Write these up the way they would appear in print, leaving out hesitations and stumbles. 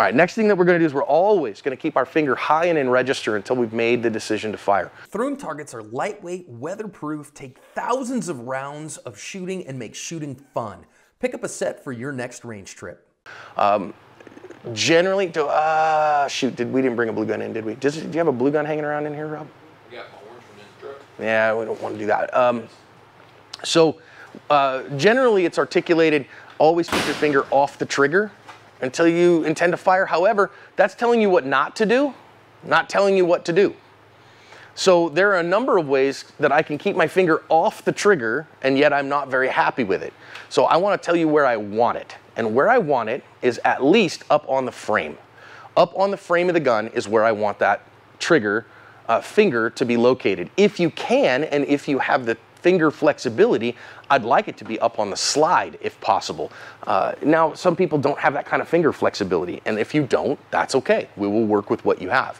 All right, next thing that we're going to do is we're always going to keep our finger high and in register until we've made the decision to fire. Throwing targets are lightweight, weatherproof, take thousands of rounds of shooting, and make shooting fun. Pick up a set for your next range trip. Generally, shoot, we didn't bring a blue gun in, did we? Do you have a blue gun hanging around in here, Rob? We got my orange one in the truck. Yeah, we don't want to do that. Generally, it's articulated, always keep your finger off the trigger until you intend to fire. However, that's telling you what not to do, not telling you what to do. So there are a number of ways that I can keep my finger off the trigger, and yet I'm not very happy with it. So I want to tell you where I want it. And where I want it is at least up on the frame. Up on the frame of the gun is where I want that trigger finger to be located. If you can, and if you have the finger flexibility, I'd like it to be up on the slide if possible. Now, some people don't have that kind of finger flexibility, and if you don't, that's okay. We will work with what you have.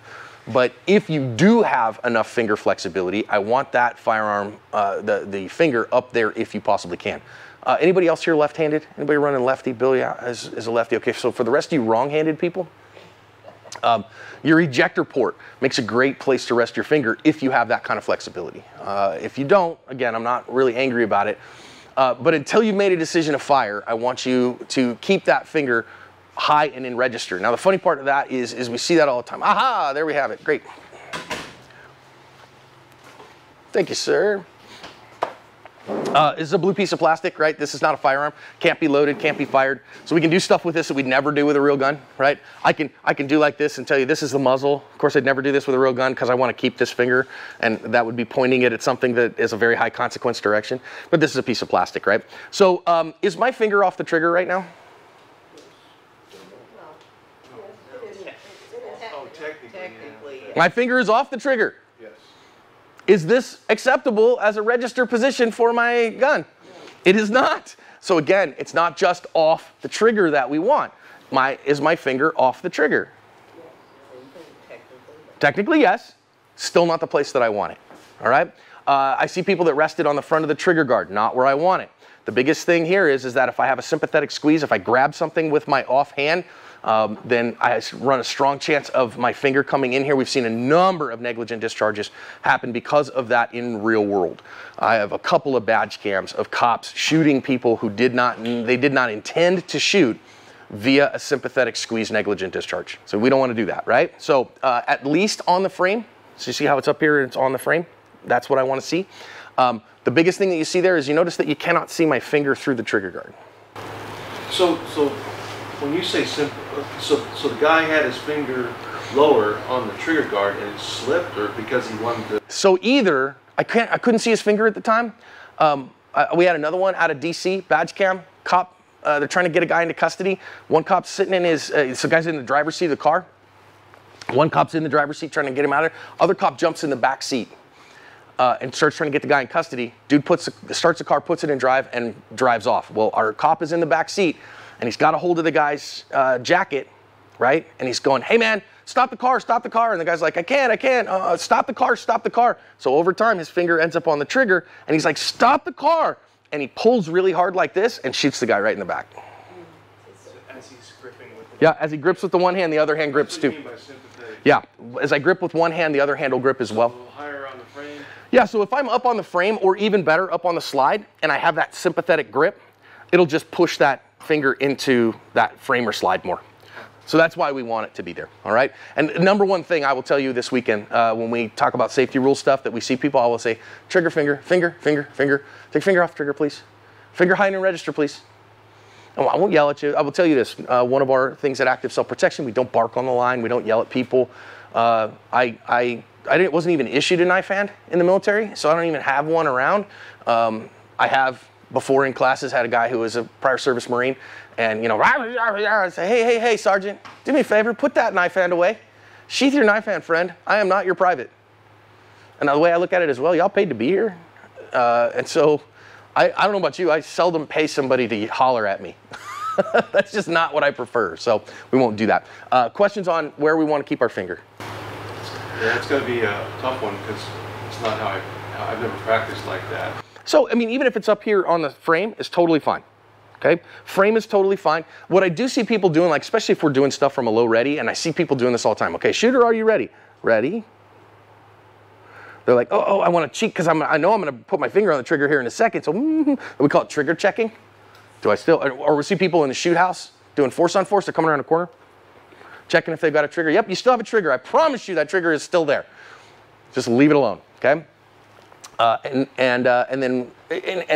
But if you do have enough finger flexibility, I want that firearm, the finger up there if you possibly can. Anybody else here left-handed? Anybody running lefty? Bill, yeah, is a lefty. Okay, so for the rest of you wrong-handed people, your ejector port makes a great place to rest your finger if you have that kind of flexibility. If you don't, again, I'm not really angry about it, but until you've made a decision to fire, I want you to keep that finger high and in register. Now, the funny part of that is we see that all the time. Aha, there we have it. Great. Thank you, sir. This is a blue piece of plastic, right? This is not a firearm. Can't be loaded, can't be fired. So we can do stuff with this that we'd never do with a real gun, right? I can do like this and tell you this is the muzzle. Of course, I'd never do this with a real gun because I want to keep this finger, and that would be pointing it at something that is a very high consequence direction. But this is a piece of plastic, right? So is my finger off the trigger right now? Technically, My finger is off the trigger. yes. Is this acceptable as a register position for my gun? It is not. So again, it's not just off the trigger that we want. Is my finger off the trigger? Technically, yes. Still not the place that I want it. All right? I see people that rest it on the front of the trigger guard, not where I want it. The biggest thing here is that if I have a sympathetic squeeze, if I grab something with my offhand, then I run a strong chance of my finger coming in here. We've seen a number of negligent discharges happen because of that in real world. I have a couple of badge cams of cops shooting people who did not intend to shoot via a sympathetic squeeze negligent discharge. So we don't want to do that, right? So at least on the frame, so you see how it's up here and it's on the frame? That's what I want to see. The biggest thing that you see there is you notice that you cannot see my finger through the trigger guard. So when you say simple, so the guy had his finger lower on the trigger guard and it slipped, or because he wanted to? So either I couldn't see his finger at the time. We had another one out of DC, badge cam, cop. They're trying to get a guy into custody. One cop's sitting in his, so the guy's in the driver's seat of the car. One cop's in the driver's seat trying to get him out of there. Other cop jumps in the back seat and starts trying to get the guy in custody. Dude starts the car, puts it in drive, and drives off. Well, our cop is in the back seat, and he's got a hold of the guy's jacket, right? And he's going, hey man, stop the car, stop the car. And the guy's like, I can't, stop the car, stop the car. So over time, his finger ends up on the trigger, and he's like, stop the car. And he pulls really hard like this and shoots the guy right in the back. As he's gripping with the... Yeah, as he grips with the one hand, the other hand grips too. Yeah, as I grip with one hand, the other hand will grip as well. A little higher on the frame. Yeah, so if I'm up on the frame, or even better, up on the slide, and I have that sympathetic grip, it'll just push that finger into that frame or slide more. So that's why we want it to be there, all right? And number one thing I will tell you this weekend, when we talk about safety rule stuff that we see people, I will say, trigger finger, finger, finger, finger. Take finger off trigger, please. Finger high and register, please. And I won't yell at you. I will tell you this. One of our things at Active Self-Protection, we don't bark on the line. We don't yell at people. I wasn't even issued a knife hand in the military, so I don't even have one around. I have, before in classes, had a guy who was a prior service Marine, and, you know, I say, hey, Sergeant, do me a favor, put that knife hand away. Sheath your knife hand, friend. I am not your private. And the way I look at it is, well, y'all paid to be here. And so, I don't know about you, I seldom pay somebody to holler at me. That's just not what I prefer, so we won't do that. Questions on where we want to keep our finger? Yeah, it's going to be a tough one because it's not how I've never practiced like that. So, I mean, even if it's up here on the frame, it's totally fine. Okay, frame is totally fine. What I do see people doing, like especially if we're doing stuff from a low ready, and I see people doing this all the time. Okay, shooter, are you ready? Ready. They're like, oh, I want to cheat because I know I'm going to put my finger on the trigger here in a second. So we call it trigger checking. Do I still, or we see people in the shoot house doing force on force. They're coming around the corner, checking if they've got a trigger. Yep, you still have a trigger. I promise you that trigger is still there. Just leave it alone, okay? And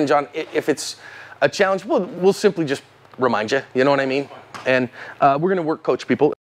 John, if it's a challenge, we'll simply just remind you. You know what I mean? And we're going to work coach people.